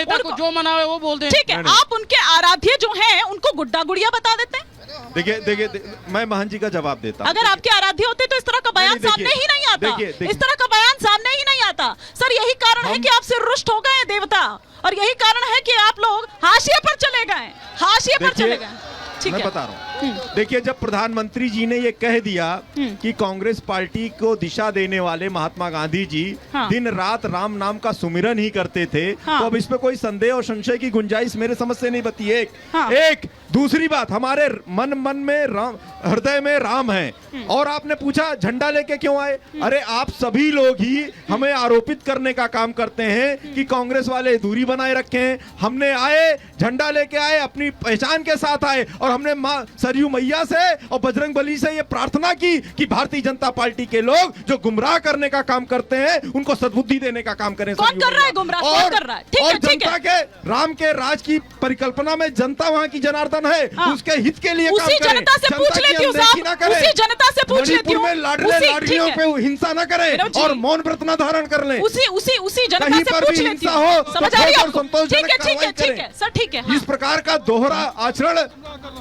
नेता को जो मना है वो बोल दें। ठीक है, आप उनके आराध्य जो हैं उनको गुड्डा गुड़िया बता देते हैं। देखिए मैं महंत जी का जवाब देता हूं। अगर आपके आराध्य होते तो इस तरह का बयान सामने ही नहीं आता। इस तरह का बयान सामने ही नहीं आता। सर यही कारण है कि आपसे रुष्ट हो गए देवता, और यही कारण है कि आप लोग हाशिए पर चले गए, हाशिए पर चले गए। मैं बता रहा हूँ, देखिए जब प्रधानमंत्री जी ने ये कह दिया कि कांग्रेस पार्टी को दिशा देने वाले महात्मा गांधी जी दिन रात राम नाम का सुमिरन ही करते थे, तो अब इस पे कोई संदेह और संशय की गुंजाइश मेरे समझ से नहीं बती। एक दूसरी बात, हमारे मन में राम, हृदय में राम है। और आपने पूछा झंडा लेके क्यों आए? अरे आप सभी लोग ही हमें आरोपित करने का काम करते हैं कि कांग्रेस वाले दूरी बनाए रखे हैं। हमने आए, झंडा लेके आए, अपनी पहचान के साथ आए, और हमने मां सरयू मैया से और बजरंग बली से ये प्रार्थना की कि भारतीय जनता पार्टी के लोग जो गुमराह करने का काम करते हैं उनको सद्बुद्धि देने का काम करें। कौन कर रहा है गुमराह? कौन कर रहा है? ठीक है, ठीक है। जनता के राम के राज की परिकल्पना में जनता वहां की जनार्दन है, उसके हित के लिए काम करें। उसी जनता से पूछ लेती हूँ साहब, उसी जनता से पूछ लेती हूँ, लाडले लाडलियों पे हिंसा न करें और मौन व्रत न धारण कर लें। उसी जनता से पूछ लेती हूँ, समझ आ रही है? ठीक है, ठीक है, ठीक है सर, ठीक है। इस प्रकार का दोहरा आचरण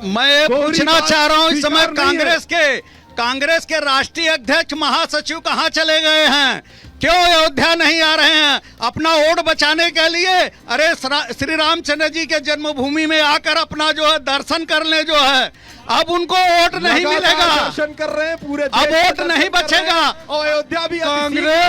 मैं पूछना चाह रहा हूं, इस समय कांग्रेस के राष्ट्रीय अध्यक्ष महासचिव कहां चले गए हैं? क्यों अयोध्या नहीं आ रहे हैं अपना वोट बचाने के लिए? अरे श्री रामचंद्र जी के जन्मभूमि में आकर अपना जो है दर्शन कर ले, जो है अब उनको वोट नहीं मिलेगा। दर्शन कर रहे हैं पूरे, अब वोट नहीं बचेगा। और अयोध्या भी कांग्रेस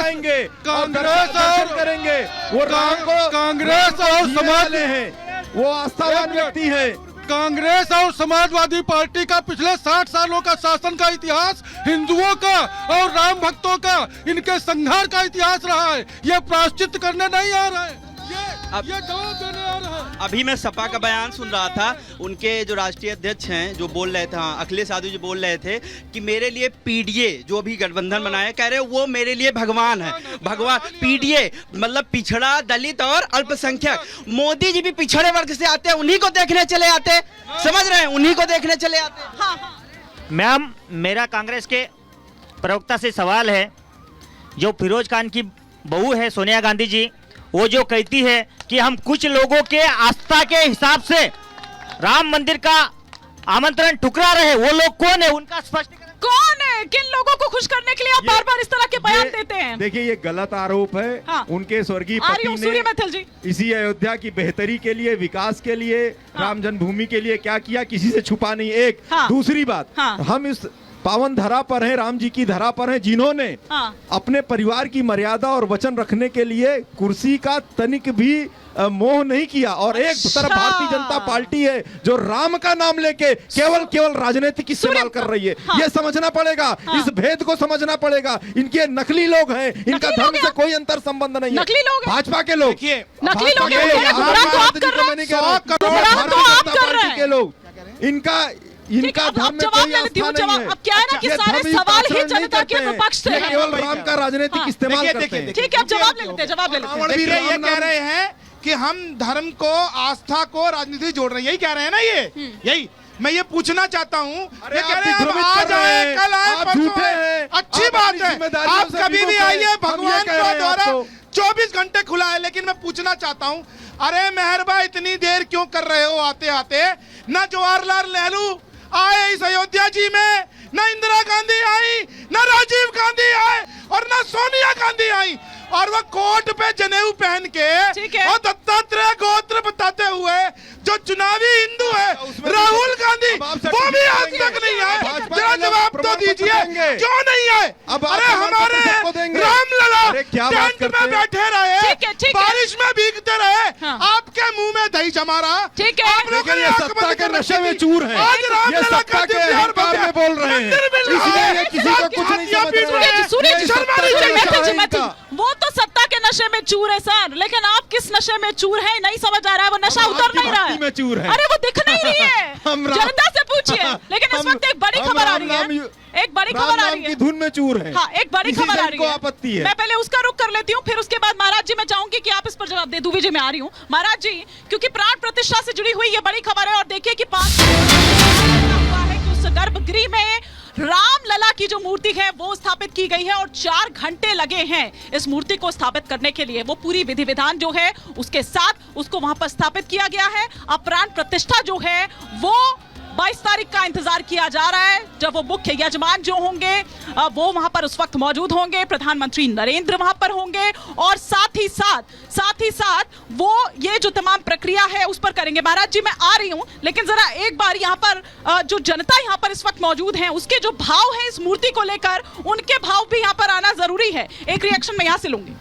करेंगे, वो राम को कांग्रेस और समाज हैं, वो आस्थावान व्यक्ति है। कांग्रेस और समाजवादी पार्टी का पिछले 60 सालों का शासन का इतिहास हिंदुओं का और राम भक्तों का, इनके संघर्ष का इतिहास रहा है। ये प्रायश्चित करने नहीं आ रहा है, ये जवाब देने आ रहा है। अभी मैं सपा का बयान सुन रहा था, उनके जो राष्ट्रीय अध्यक्ष हैं जो बोल रहे थे, अखिलेश यादव जी बोल रहे थे कि मेरे लिए पीडीए जो भी गठबंधन बनाए, कह रहे वो मेरे लिए भगवान है। भगवान पीडीए मतलब पिछड़ा, दलित और अल्पसंख्यक। मोदी जी भी पिछड़े वर्ग से आते हैं, उन्हीं को देखने चले आते, समझ रहे हैं, उन्हीं को देखने चले आते। मैम मेरा कांग्रेस के प्रवक्ता से सवाल है, जो फिरोज खान की बहू है सोनिया गांधी जी, वो जो कहती है कि हम कुछ लोगों के आस्था के हिसाब से राम मंदिर का आमंत्रण ठुकरा रहे, वो लोग कौन है? उनका स्पष्टीकरण कौन है? किन लोगों को खुश करने के लिए आप बार बार इस तरह के बयान देते हैं? देखिए ये गलत आरोप है। उनके स्वर्गीय पति ने इसी अयोध्या की बेहतरी के लिए, विकास के लिए, राम जन्मभूमि के लिए क्या किया, किसी से छुपा नहीं। एक दूसरी बात, हम इस पावन धरा पर हैं, राम जी की धरा पर हैं, जिन्होंने अपने परिवार की मर्यादा और वचन रखने के लिए कुर्सी का तनिक भी मोह नहीं किया। और एक तरफ भारतीय जनता पार्टी है जो राम का नाम लेके केवल राजनीतिक इस्तेमाल कर रही है। ये समझना पड़ेगा, इस भेद को समझना पड़ेगा। इनके नकली लोग हैं, इनका धर्म से कोई अंतर संबंध नहीं है। नकली लोग, भाजपा के लोग, नकली लोग के लोग, इनका धर्म में कोई आस्था नहीं है। अब क्या है ना कि सारे सवाल ही जनता के विपक्ष से हैं। केवल राम का राजनीतिक इस्तेमाल करते हैं। ठीक है, अब जवाब ले लेते हैं। ये कह रहे हैं कि हम धर्म को, आस्था को राजनीति जोड़ रहे हैं, यही कह रहे हैं ना? यही मैं ये पूछना चाहता हूँ। ये कह रहे हैं आज आए, कल आए, परसों आए, अच्छी बात है, आप कभी भी आइए, भगवान का द्वारा 24 घंटे खुला है। लेकिन मैं पूछना चाहता हूँ, अरे मेहरबा इतनी देर क्यों कर रहे हो? आते आते न जवाहरलाल नेहरू आए इस अयोध्या जी में, न इंदिरा गांधी आई, न राजीव गांधी आए, और न सोनिया गांधी आई, और वो कोर्ट पे जनेऊ पहन के और दत्तात्रेय गोत्र बताते हुए जो चुनावी हिंदू है राहुल गांधी, वो भी आज तक नहीं आए। जरा जवाब तो दीजिए, क्यों नहीं आए? अरे हमारे रामलला टेंट में बैठे रहे, बारिश में भीगते रहे, आपके मुंह में दही जमा रहा। आप लोग सत्ता के नशे में चूर है, आज रामलला का बार में बोल रहे हैं, इसलिए किसी को कुछ नहीं समझ रहा। वो तो सत्ता के नशे में चूर है सर, लेकिन आप किस नशे में चूर है नहीं समझ आ रहा है। वो नशा उतर नहीं रहा है, में चूर है। अरे वो दिख नहीं रही है, जनता से पूछिए। लेकिन इस वक्त एक बड़ी खबर आ रही है, एक बड़ी खबर आ रही है, धुन में चूर है। हाँ, एक बड़ी खबर आ रही है, आपत्ति है। मैं पहले उसका रुख कर लेती हूँ, फिर उसके बाद महाराज जी मैं चाहूंगी कि आप इस पर जवाब दे। दुबे जी मैं आ रही हूँ महाराज जी, क्योंकि प्राण प्रतिष्ठा से जुड़ी हुई ये बड़ी खबर है। और देखिए कि 5 हुआ है कि उस गर्भगृह में रामलला की जो मूर्ति है वो स्थापित की गई है और 4 घंटे लगे हैं इस मूर्ति को स्थापित करने के लिए। वो पूरी विधि विधान जो है उसके साथ उसको वहां पर स्थापित किया गया है। अब प्राण प्रतिष्ठा जो है वो 22 तारीख का इंतजार किया जा रहा है, जब वो मुख्य यजमान जो होंगे वो वहां पर उस वक्त मौजूद होंगे, प्रधानमंत्री नरेंद्र वहां पर होंगे और साथ ही साथ वो ये जो तमाम प्रक्रिया है उस पर करेंगे। महाराज जी मैं आ रही हूं, लेकिन जरा एक बार यहाँ पर जो जनता यहाँ पर इस वक्त मौजूद है उसके जो भाव है इस मूर्ति को लेकर, उनके भाव भी यहाँ पर आना जरूरी है। एक रिएक्शन मैं यहाँ से लूंगी।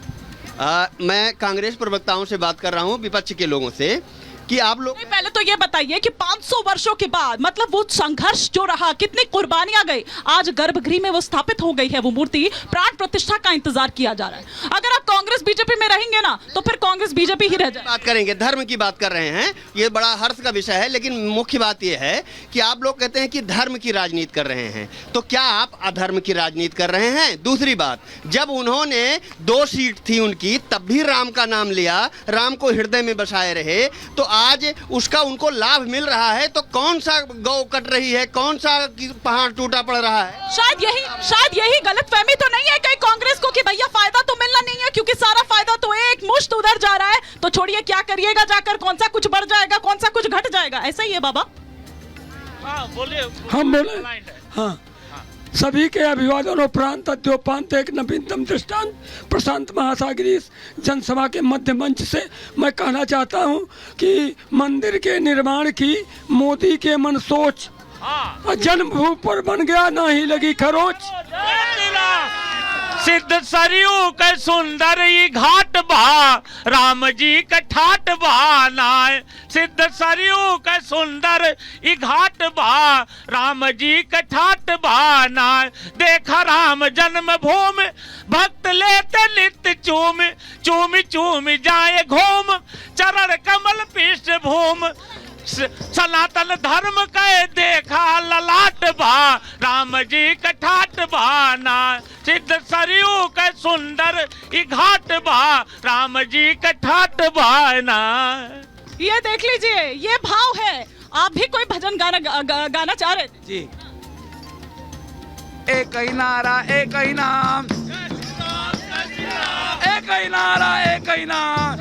मैं कांग्रेस प्रवक्ताओं से बात कर रहा हूं, विपक्ष के लोगों से, कि आप लोग पहले तो ये बताइए कि 500 वर्षों के बाद मतलब वो संघर्ष जो रहा, कितनी कुर्बानियां गई, आज गर्भगृह में वो स्थापित हो गई है वो मूर्ति। प्राण प्रतिष्ठा का इंतजार किया जा रहा है। अगर आप कांग्रेस बीजेपी में रहेंगे ना तो फिर कांग्रेस बीजेपी ही रह जाए। बात करेंगे, धर्म की बात कर रहे हैं, ये बड़ा हर्ष का विषय है, लेकिन मुख्य बात ये है कि आप लोग कहते हैं कि धर्म की राजनीति कर रहे हैं, तो क्या आप अधर्म की राजनीति कर रहे हैं? दूसरी बात, जब उन्होंने 2 सीट थी उनकी तब भी राम का नाम लिया, राम को हृदय में बसाए रहे, तो आज उसका उनको लाभ मिल रहा है, तो कौन सा गौ कट रही है, कौन सा पहाड़ टूटा पड़ रहा है? शायद यही गलतफहमी तो नहीं है कहीं कांग्रेस को कि भैया फायदा तो मिलना नहीं है, क्योंकि सारा फायदा तो एक मुश्त उधर जा रहा है, तो छोड़िए क्या करिएगा जाकर, कौन सा कुछ बढ़ जाएगा, कौन सा कुछ घट जाएगा, ऐसा ही है बाबा। हम बोले हाँ, सभी के अभिवादन उपरांत अद्योपांत एक नवीनतम दृष्टांत प्रशांत महासागरीय जनसभा के मध्य मंच से मैं कहना चाहता हूं कि मंदिर के निर्माण की मोदी के मन सोच, जन्मभूमि पर बन गया ना ही लगी खरोच। सिद्ध सरयू के सुंदर ई घाट बहा, राम जी के ठाट बहाना। सिद्ध सरयू के सुंदर ई घाट बहा, राम जी के ठाट बहाना। देखा राम जन्मभूमि भक्त लेते लित चूम चूम चूम जाए घूम, चरण कमल पृष्ठभूमि। सनातन धर्म के देखा ललाट बा, राम जी के ठाट बहाना। सिद्ध सरयू के सुंदर ई घाट बा, राम जी के ठाट बहाना। ये देख लीजिए, ये भाव है। आप भी कोई भजन गाना चाह रहे थे? जी। एक ही नारा एक ही नाम, एक ही नारा एक ही नाम,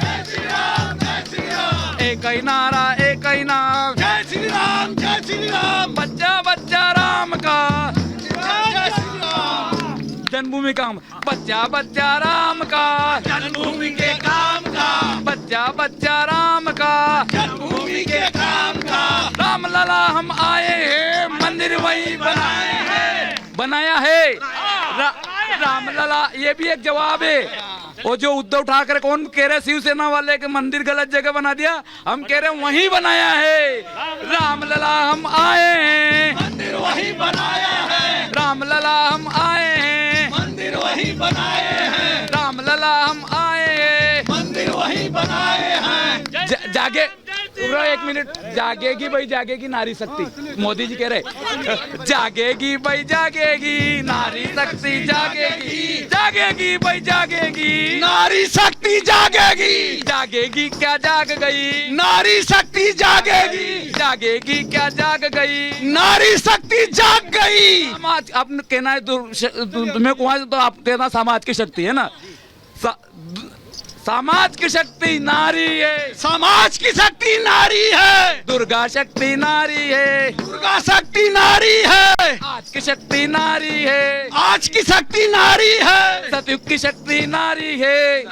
एक ही नारा एक ही नाम, जय श्री राम जय श्री राम। बच्चा बच्चा राम का, जय श्री राम। जन्मभूमि काम, बच्चा बच्चा राम का, जन्मभूमि के काम का, बच्चा बच्चा राम का, जन्मभूमि के काम का। राम लला हम आए हैं, मंदिर वही बनाए हैं, बनाया है राम लला। ये भी एक जवाब है। वो जो उद्धव ठाकरे कौन कह रहे शिवसेना वाले के मंदिर गलत जगह बना दिया, हम कह रहे वहीं बनाया है। राम लला हम आए हैं, मंदिर वहीं बनाया है। राम लला हम आए हैं, मंदिर वहीं बनाए हैं। राम लला हम आए हैं, मंदिर वहीं बनाए हैं। जागे, एक मिनट, जागेगी भाई जागेगी नारी शक्ति, मोदी जी कह रहे जागेगी भाई जागेगी नारी शक्ति, जागेगी जागेगी भाई जागेगी नारी शक्ति, जागेगी जागेगी क्या जाग गई नारी शक्ति, जागेगी जागेगी क्या जाग गई नारी शक्ति, जाग गई। समाज आप कहना है तुम्हें कुआं, तो आप कहना समाज की शक्ति है ना, समाज की शक्ति नारी है, समाज की शक्ति नारी है। दुर्गा शक्ति नारी है, दुर्गा शक्ति नारी है। आज की शक्ति नारी है, आज की शक्ति नारी है। सतयुग की शक्ति नारी है।